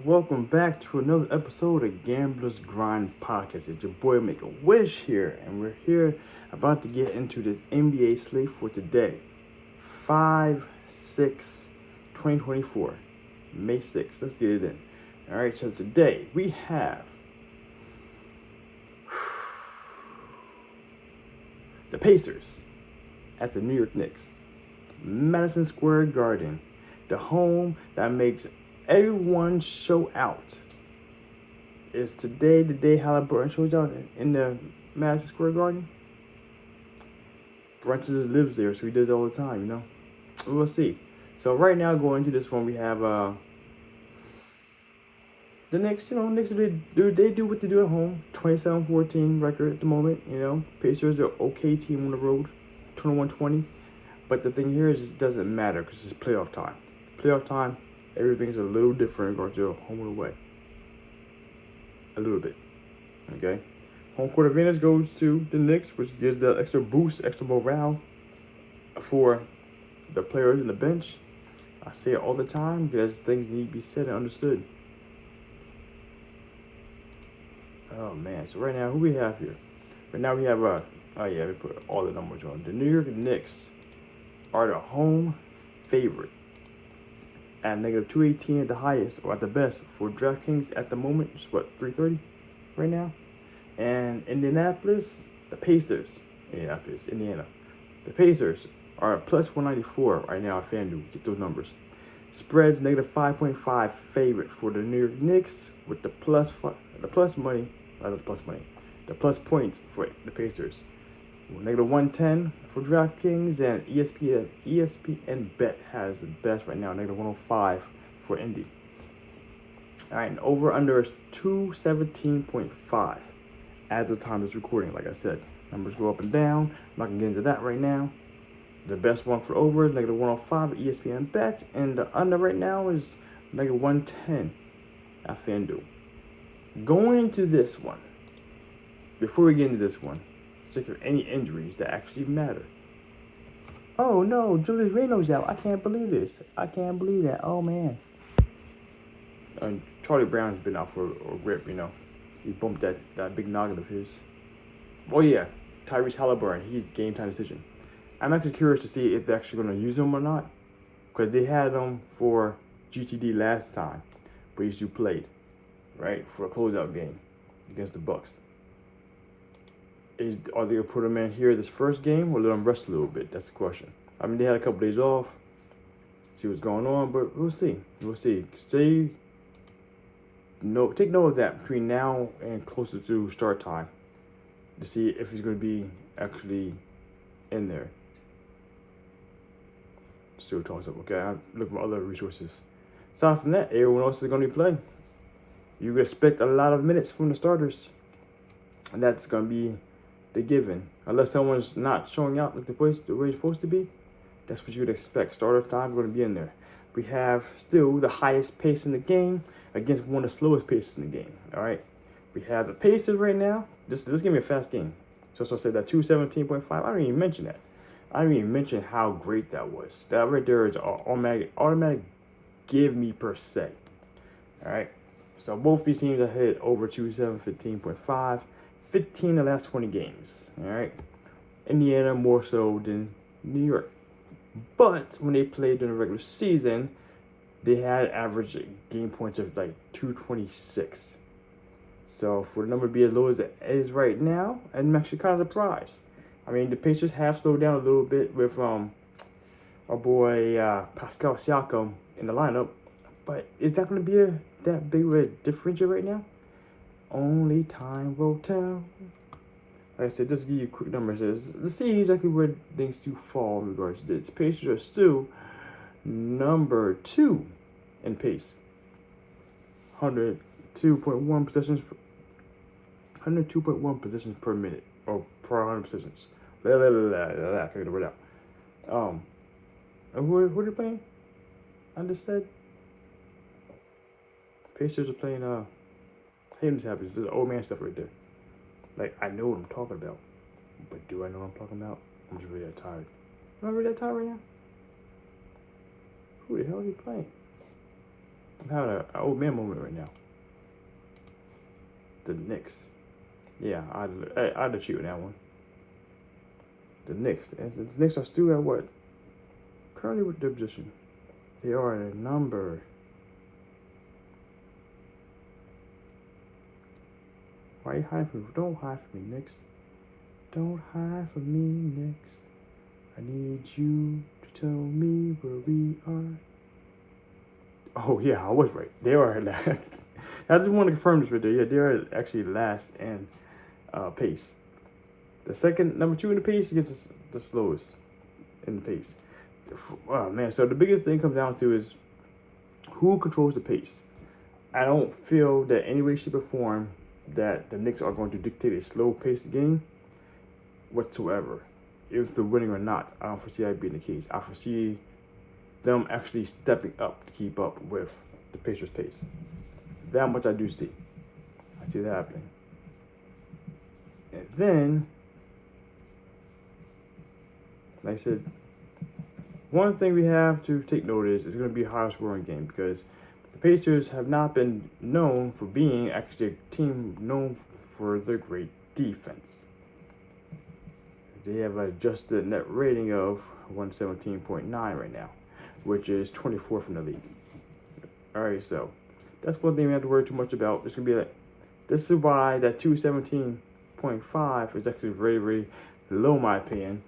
Welcome back to another episode of Gamblers Grind Podcast. It's your boy Make a Wish here, and we're here about to get into this NBA slate for today. 5/6/2024, May 6th. Let's get it in. All right, so today we have the Pacers at the New York Knicks, Madison Square Garden, the home that makes everyone show out. Is today the day Halliburton shows out in the Madison Square Garden? Brunson just lives there, so he does it all the time, We'll see. So right now, going into this one, we have the Knicks. Knicks they do what they do at home. 27-14 record at the moment. Pacers are okay team on the road, 21-20. But the thing here is, it doesn't matter because it's playoff time. Playoff time. Everything's a little different in regards to home and away. A little bit. Okay? Home court advantage goes to the Knicks, which gives the extra boost, extra morale for the players in the bench. I say it all the time because things need to be said and understood. Oh, man. So right now, who we have here? Right now we have, we put all the numbers on. The New York Knicks are the home favorite at -218 at the highest, or at the best for DraftKings at the moment. It's 330 right now. And Indianapolis, Indiana. The Pacers are at +194 right now at FanDuel. Get those numbers. Spreads -5.5 favorite for the New York Knicks with the plus points for the Pacers. -110 for DraftKings, and ESPN Bet has the best right now, -105 for Indy. All right, and over under is 217.5 at the time of this recording. Like I said, numbers go up and down. I'm not gonna get into that right now. The best one for over is -105 at ESPN Bet, and the under right now is -110 at FanDuel. Going into this one, before we get into this one, check for any injuries that actually matter. Oh no, Julius Randle's out. I can't believe this. I can't believe that. Oh man. And Charlie Brown's been out for a rip, He bumped that big noggin of his. Oh yeah, Tyrese Halliburton. He's game time decision. I'm actually curious to see if they're actually going to use him or not, because they had him for GTD last time, but he still played, right, for a closeout game against the Bucks. Are they going to put him in here this first game or let him rest a little bit? That's the question. I mean, they had a couple days off, see what's going on, but we'll see. Take note of that between now and closer to start time to see if he's going to be actually in there. Still toss up, okay? I'm looking for other resources. Aside from that, everyone else is going to be playing. You expect a lot of minutes from the starters, and that's going to be the given. Unless someone's not showing out like the way it's supposed to be, that's what you would expect. Starter time going to be in there. We have still the highest pace in the game against one of the slowest paces in the game. All right, we have the Pacers right now. This is gonna be a fast game. So I said that 217.5. I didn't even mention that. I didn't even mention how great that was. That right there is automatic give me per se. All right. So both these teams are hit over 215.5. 15 of the last 20 games. All right. Indiana more so than New York. But when they played during the regular season, they had average game points of 226. So for the number to be as low as it is right now, I'm actually kind of surprised. I mean, the Pacers have slowed down a little bit with our boy Pascal Siakam in the lineup. But is that going to be that big of a differential right now? Only time will tell. Like I said, just to give you quick numbers. Let's see exactly where things do fall in regards to this. Pacers are still number 2 in pace. 102.1 possessions per minute, or per 100 possessions. I can't get the word out. Who are they playing? I just said Pacers are playing. I hate this happens. This is old man stuff right there. I know what I'm talking about, but do I know what I'm talking about? I'm just really that tired. Am I really that tired right now? Who the hell are they playing? I'm having an old man moment right now. The Knicks. Yeah, I'd have cheated that one. The Knicks. And the Knicks are still at what? Currently with their position. They are at a number. Why are you hiding from me? Don't hide from me, Knicks. Don't hide from me, Knicks. I need you to tell me where we are. Oh, yeah, I was right. They are last. I just want to confirm this right there. Yeah, they are actually last in pace. The second, number 2 in the pace gets the slowest in the pace. Oh, man. So the biggest thing comes down to is who controls the pace. I don't feel that any way, shape, or form that the Knicks are going to dictate a slow-paced game whatsoever. If they're winning or not, I don't foresee that being the case. I foresee them actually stepping up to keep up with the Pacers' pace. That much I do see. I see that happening. And then, like I said, one thing we have to take note is it's going to be a higher scoring game because the Pacers have not been known for being actually a team known for their great defense. They have an adjusted net rating of 117.9 right now, which is 24th in the league. All right, so that's one thing we have to worry too much about. It's gonna be like, this is why that 217.5 is actually very, very low in my opinion.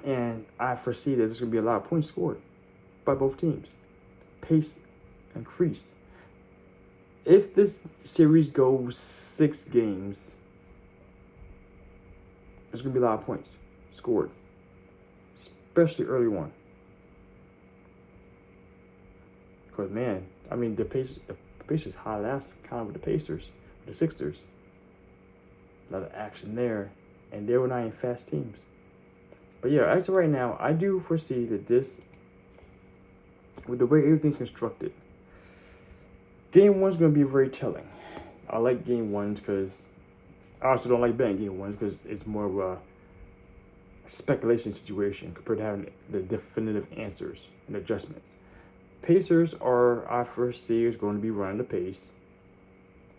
And I foresee that there's gonna be a lot of points scored by both teams. Pace increased. If this series goes 6 games, there's going to be a lot of points scored, especially early on. Because, man, I mean, the Pacers high last kind of with the Pacers, with the Sixers. A lot of action there, and they were not even fast teams. But, yeah, as of right now, I do foresee that this, with the way everything's constructed, Game 1's going to be very telling. I like Game 1s because I also don't like betting Game 1s because it's more of a speculation situation compared to having the definitive answers and adjustments. Pacers are, I foresee, is going to be running the pace.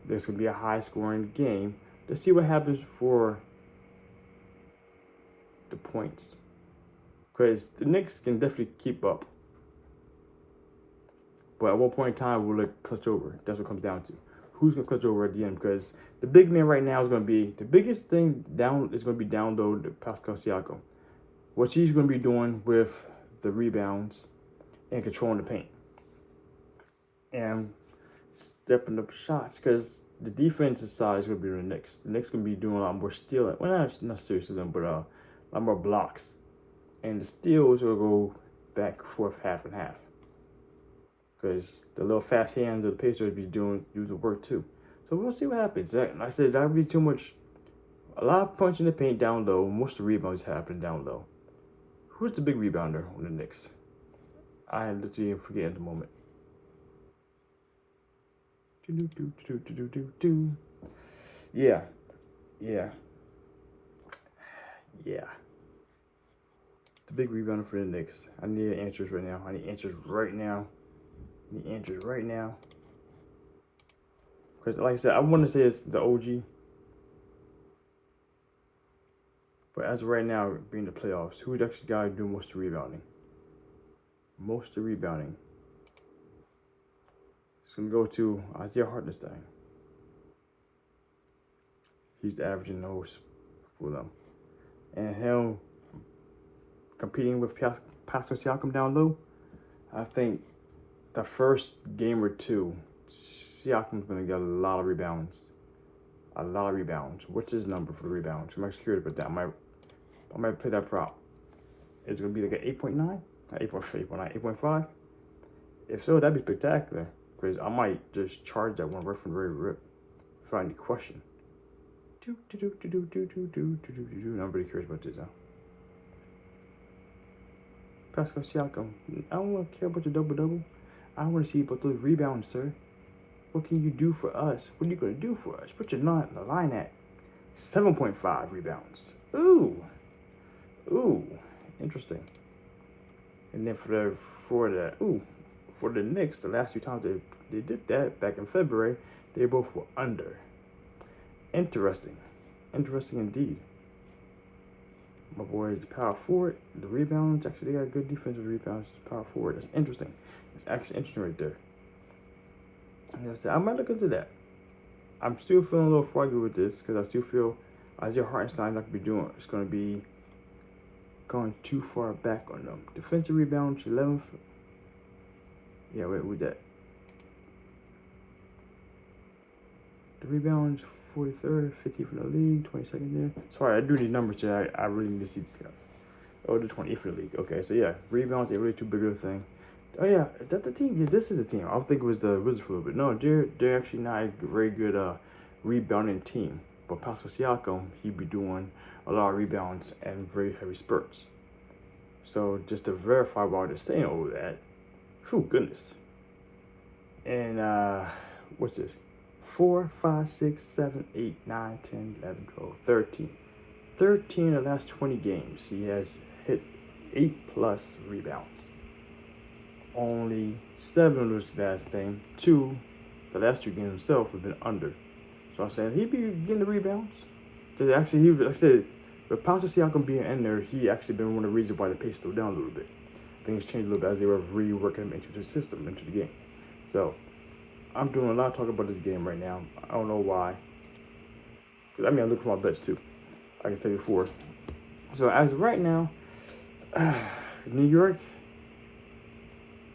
There's going to be a high-scoring game. Let's see what happens for the points. Because the Knicks can definitely keep up. But at one point in time, will it clutch over? That's what it comes down to. Who's going to clutch over at the end? Because the big man right now is going to be, the biggest thing down is going to be down low to Pascal Siakam. What she's going to be doing with the rebounds and controlling the paint. And stepping up shots because the defensive side is going to be the Knicks. The Knicks going to be doing a lot more stealing. Well, not necessarily stealing, but a lot more blocks. And the steals will go back and forth half and half. Because the little fast hands of the Pacers be doing the work too. So we'll see what happens. Like I said, that would be too much. A lot of punching the paint down low. Most of the rebounds happen down low. Who's the big rebounder on the Knicks? I literally forget at the moment. Yeah. The big rebounder for the Knicks. I need answers right now. Because, like I said, I want to say it's the OG. But as of right now, being the playoffs, who's actually got to do most of the rebounding? It's going to go to Isaiah Hartenstein. He's the averaging most for them. And him competing with Pascal Siakam down low, I think the first game or two, Siakam's going to get a lot of rebounds. What's his number for the rebounds? I'm actually curious about that. I might play that prop. Is it going to be like an 8.9? 8.5? If so, that'd be spectacular. Because I might just charge that one right from the very rip. If I have any question. I'm really curious about this, huh? Pascal Siakam, I don't want to care about your double-double. I want to see about those rebounds, sir. What can you do for us? What are you going to do for us? Put your line at 7.5 rebounds. Ooh, interesting. And then for the for the Knicks, the last few times they did that back in February, they both were under. Interesting indeed. My boy is the power forward. The rebounds, actually, they got good defensive rebounds. Power forward, that's interesting. It's actually interesting right there. Like I said, I might look into that. I'm still feeling a little froggy with this because I still feel Isaiah Hartenstein not going to be doing. It's going to be going too far back on them. Defensive rebounds, 11th. Yeah, wait, with that. The rebounds, 43rd, 15th in the league, 22nd there. Sorry, I do these numbers here. I really need to see this stuff. Oh, the 28th in the league. Okay, so yeah, rebounds ain't really too big of a thing. Oh yeah, is that the team? Yeah, this is the team. I think it was the Wizards for a little bit. No, they're actually not a very good rebounding team. But Pascal Siakam, he'd be doing a lot of rebounds and very heavy spurts. So just to verify what they're saying over that, whew, goodness. And what's this? 4, 5, 6, 7, 8, 9, 10, 11, 12, 13. 13 of the last 20 games, he has hit 8+ rebounds. Only 7 of those last thing. The last 2 games himself have been under. So I'm saying he'd be getting the rebounds. So actually, like I said, with Pascal Siakam being in there, he actually been one of the reasons why the pace slowed down a little bit. Things changed a little bit as they were reworking him into the system, into the game. So I'm doing a lot of talking about this game right now. I don't know why. I mean, I'm looking for my bets too, like I said before. So as of right now, New York,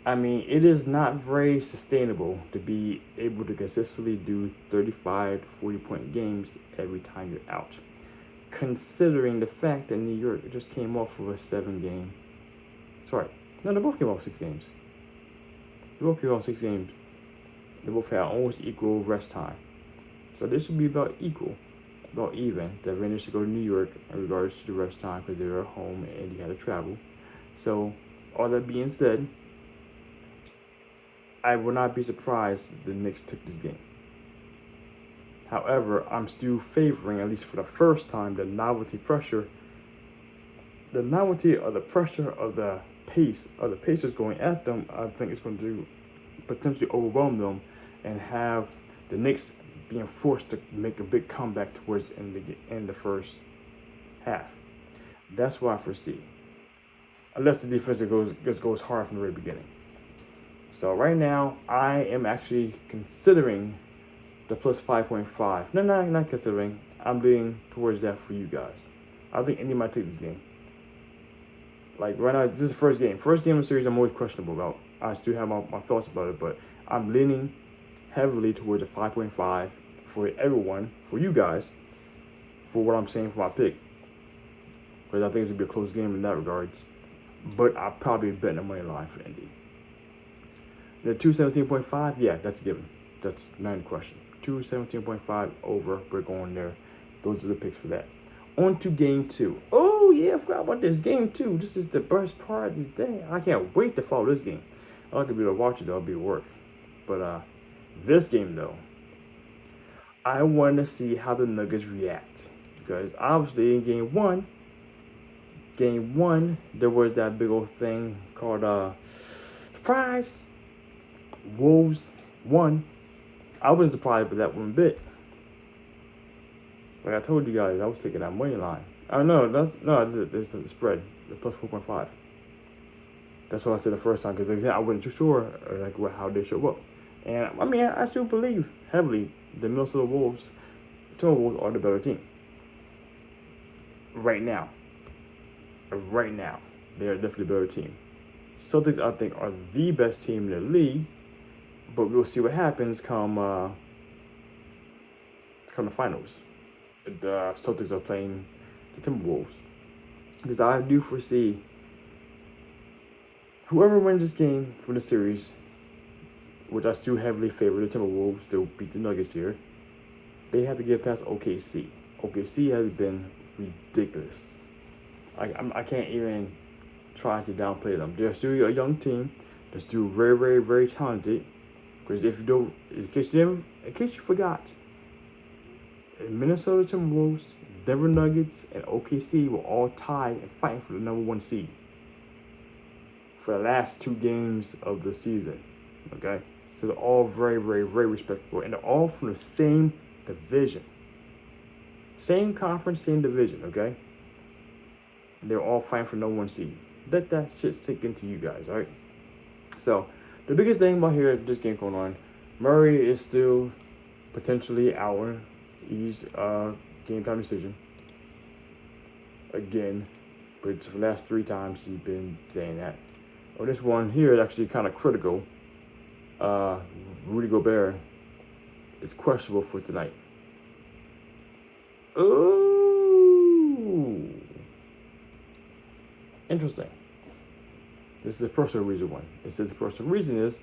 I mean, it is not very sustainable to be able to consistently do 35 to 40-point games every time you're out. Considering the fact that New York just came off of a 7-game. Sorry. No, they both came off 6 games. They both came off 6 games. They both had almost equal rest time. So this should be about equal, about even. The Rangers should go to New York in regards to the rest time because they were at home and he had to travel. So all that being said, I will not be surprised if the Knicks took this game. However, I'm still favoring, at least for the first time, the novelty pressure. The novelty of the pressure of the pace of the Pacers going at them, I think it's going to potentially overwhelm them and have the Knicks being forced to make a big comeback towards in the first half. That's what I foresee. Unless the defense goes hard from the very beginning. So right now, I am actually considering the plus 5.5. No, not considering. I'm leaning towards that for you guys. I think Indy might take this game. Like right now, this is the first game. First game of the series, I'm always questionable about. I still have my thoughts about it, but I'm leaning heavily towards the 5.5 for everyone, for you guys, for what I'm saying for my pick. Because I think it's going to be a close game in that regards. But I'll probably bet the money line for Indy. The 217.5, yeah, that's a given. That's not a question. 217.5 over. We're going there. Those are the picks for that. On to game 2. Oh, yeah, I forgot about this. Game 2. This is the best part of the day. I can't wait to follow this game. I'm not going to be able to watch it, though. I'll be at work. But this game, though, I want to see how the Nuggets react. Because obviously in game one, there was that big old thing called surprise. Wolves won. I wasn't surprised by that one bit. Like I told you guys, I was taking that money line. I know that's the spread, the plus 4.5. That's what I said the first time because I wasn't too sure how they show up. And I mean, I still believe heavily the Minnesota Timberwolves are the better team. Right now, they are definitely a better team. Celtics, I think, are the best team in the league. But we'll see what happens come the finals. The Celtics are playing the Timberwolves. Because I do foresee whoever wins this game from the series, which I still heavily favor the Timberwolves to beat the Nuggets here, they have to get past OKC. OKC has been ridiculous. I can't even try to downplay them. They're still a young team. They're still very, very, very talented. Because in case you forgot, Minnesota Timberwolves, Denver Nuggets, and OKC were all tied and fighting for the number 1 seed for the last 2 games of the season. Okay, so they're all very, very, very respectable, and they're all from the same division, same conference, same division. Okay, and they're all fighting for no one seed. Let that shit sink into you guys. All right. So the biggest thing about here this game going on, Murray is still potentially out. He's game time decision again, but for the last 3 times he's been saying that. Oh, this one here is actually kind of critical. Rudy Gobert is questionable for tonight. Ooh, interesting. This is a personal reason one. It says the personal reason is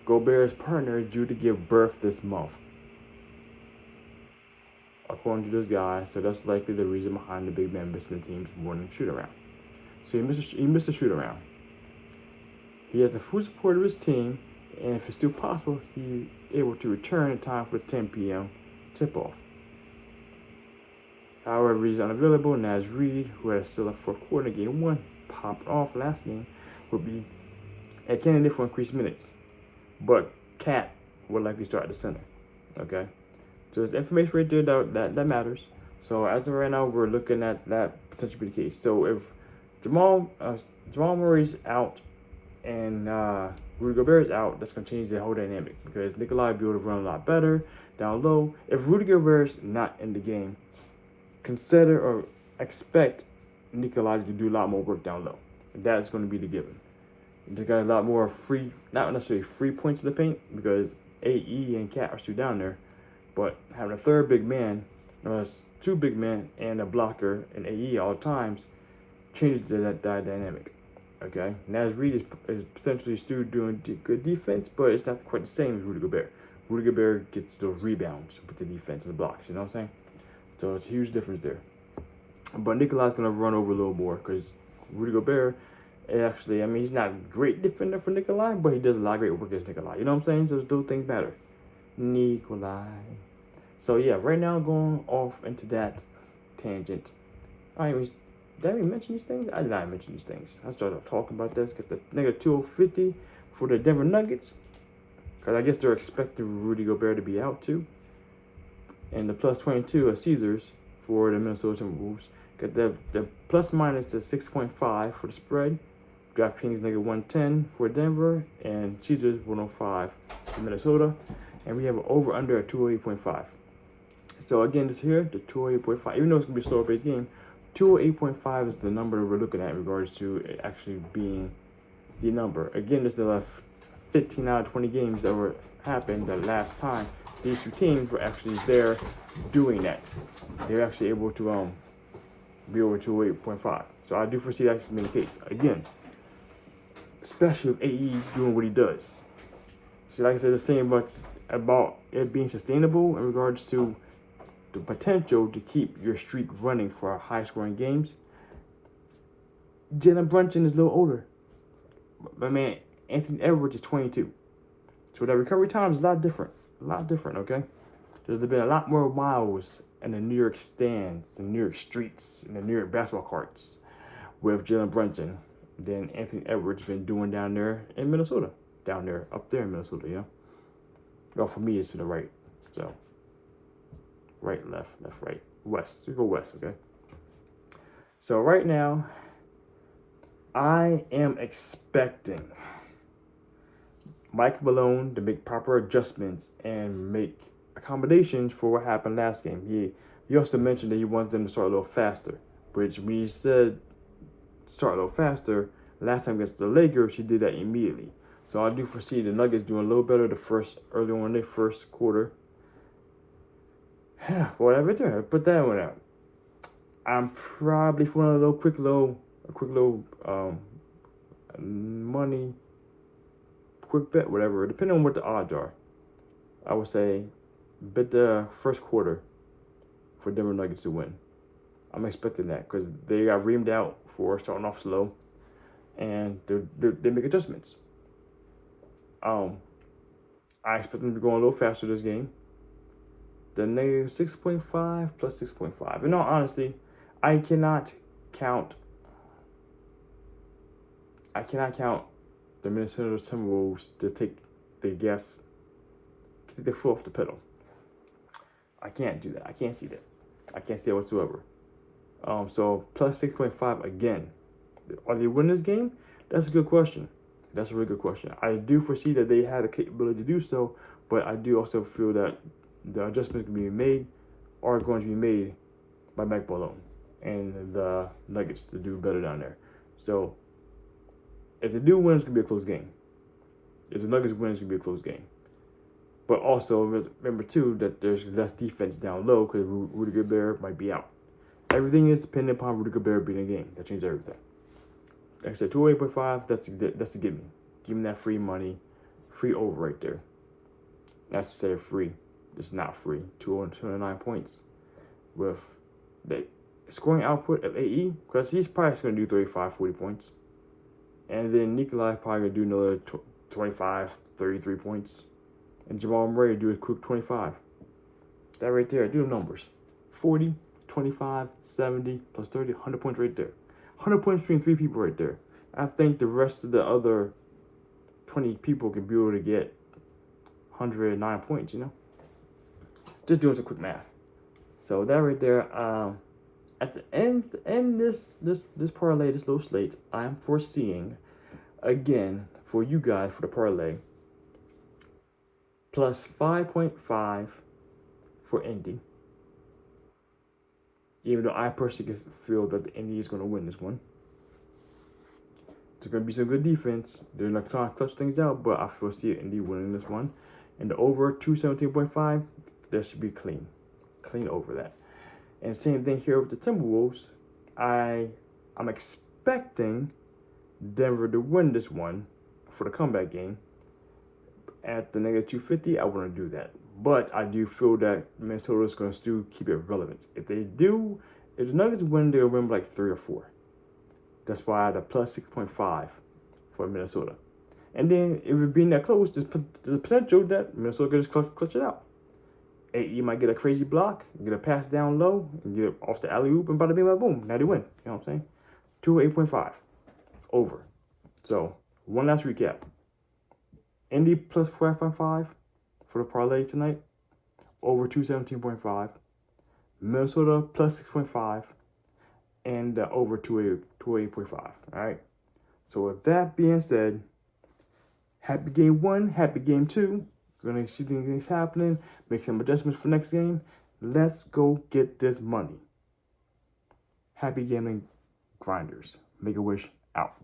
Gobert's partner is due to give birth this month, according to this guy. So that's likely the reason behind the big man missing the team's morning shoot around. So he missed a shoot around. He has the full support of his team, and if it's still possible, he's able to return in time for the 10 p.m. tip-off. However, he's unavailable. Naz Reid, who had still a fourth quarter in game 1, popped off last game, would be a candidate for increased minutes. But Cat would likely start at the center. Okay? So there's information right there that matters. So as of right now, we're looking at that potentially be the case. So if Jamal Murray's out and Rudy Gobert is out, that's going to change the whole dynamic because Nikolai will be able to run a lot better down low. If Rudy Gobert's not in the game, consider or expect Nikolai to do a lot more work down low. That's going to be the given. They got a lot more free, not necessarily free points in the paint because AE and Cat are still down there, but having a third big man, 2 big men and a blocker and AE all times changes that dynamic. Okay, Naz Reid is potentially still doing good defense, but it's not quite the same as Rudy Gobert. Rudy Gobert gets those rebounds with the defense and the blocks, you know what I'm saying? So it's a huge difference there. But Nikolai's going to run over a little more because Rudy Gobert, actually, I mean, he's not a great defender for Nikolai, but he does a lot of great work against Nikolai. You know what I'm saying? So those things matter. Nikolai. So yeah, right now going off into that tangent. Did I even mention these things? I did not mention these things. I started talking about this. Got the negative 250 for the Denver Nuggets. Because I guess they're expecting Rudy Gobert to be out too. And the plus 22 of Caesars for the Minnesota Timberwolves. Got the plus minus to 6.5 for the spread. DraftKings negative 110 for Denver. And Caesars 105 for Minnesota. And we have an over under at 208.5. So again, this here, the 208.5. Even though it's going to be a slower based game, 208.5 is the number we're looking at in regards to it actually being the number. Again, this is the last 15 out of 20 games that were happened the last time these 2 teams were actually there doing that. They were actually able to be over 208.5. So I do foresee that being the case. Again, especially with AE doing what he does. So like I said, the same about it being sustainable in regards to the potential to keep your streak running for high-scoring games. Jalen Brunson is a little older. My man, Anthony Edwards is 22. So that recovery time is a lot different. Okay? There's been a lot more miles in the New York stands, the New York streets, and the New York basketball courts with Jalen Brunson than Anthony Edwards been doing down there in Minnesota. Up there in Minnesota, you know? Well, for me, it's to the right. So, right, left, right, west. We go west, okay? So right now, I am expecting Mike Malone to make proper adjustments and make accommodations for what happened last game. He also mentioned that he wanted them to start a little faster, which when he said start a little faster, last time against the Lakers, he did that immediately. So I do foresee the Nuggets doing a little better early on in their first quarter. Whatever there, put that one out. I'm probably for a quick little money, quick bet, whatever, depending on what the odds are. I would say bet the first quarter for Denver Nuggets to win. I'm expecting that because they got reamed out for starting off slow, and they make adjustments. I expect them to go a little faster this game. The negative 6.5 plus 6.5. In all honesty, I cannot count the Minnesota Timberwolves to take take the foot off the pedal. I can't do that. I can't see that. I can't see that whatsoever. So plus 6.5 again. Are they winning this game? That's a good question. That's a really good question. I do foresee that they had the capability to do so, but I do also feel that the adjustments can be made are going to be made by Mike Malone and the Nuggets to do better down there. So if they do win, it's going to be a close game. If the Nuggets win, it's going to be a close game. But also remember too that there's less defense down low because Rudy Gobert might be out. Everything is dependent upon Rudy Gobert being in the game. That changes everything. Like I said, 208.5. That's a give me. Give me that free money, free over right there. That's to say free. It's not free. 209 points with the scoring output of AE because he's probably going to do 35, 40 points, and then Nikolai probably going to do another 25, 33 points. And Jamal Murray do a quick 25. That right there, do the numbers. 40, 25, 70, plus 30, 100 points right there. 100 points between 3 people right there. I think the rest of the other 20 people can be able to get 109 points, Just doing some quick math. So that right there, at the end this parlay, this little slate, I'm foreseeing, again, for you guys, for the parlay, plus 5.5 for Indy. Even though I personally feel that the Indy is going to win this one. There's going to be some good defense. They're not trying to clutch things out, but I foresee Indy winning this one. And the over 217.5, that should be clean. Clean over that. And same thing here with the Timberwolves. I'm expecting Denver to win this one for the comeback game. At the negative 250, I want to do that. But I do feel that Minnesota is going to still keep it relevant. If the Nuggets win, they'll win like 3 or 4. That's why I had a plus 6.5 for Minnesota. And then if it being that close, there's the potential that Minnesota can just clutch it out. AE might get a crazy block, get a pass down low, and get off the alley-oop, and bada bing, bada boom. Now they win. You know what I'm saying? 208.5. Over. So, one last recap. Indy plus 4.5 for the parlay tonight. Over 217.5. Minnesota plus 6.5. And over 208.5. All right? So, with that being said, happy game 1, happy game 2. Going to see things happening, make some adjustments for next game. Let's go get this money. Happy gambling grinders. Make a wish out.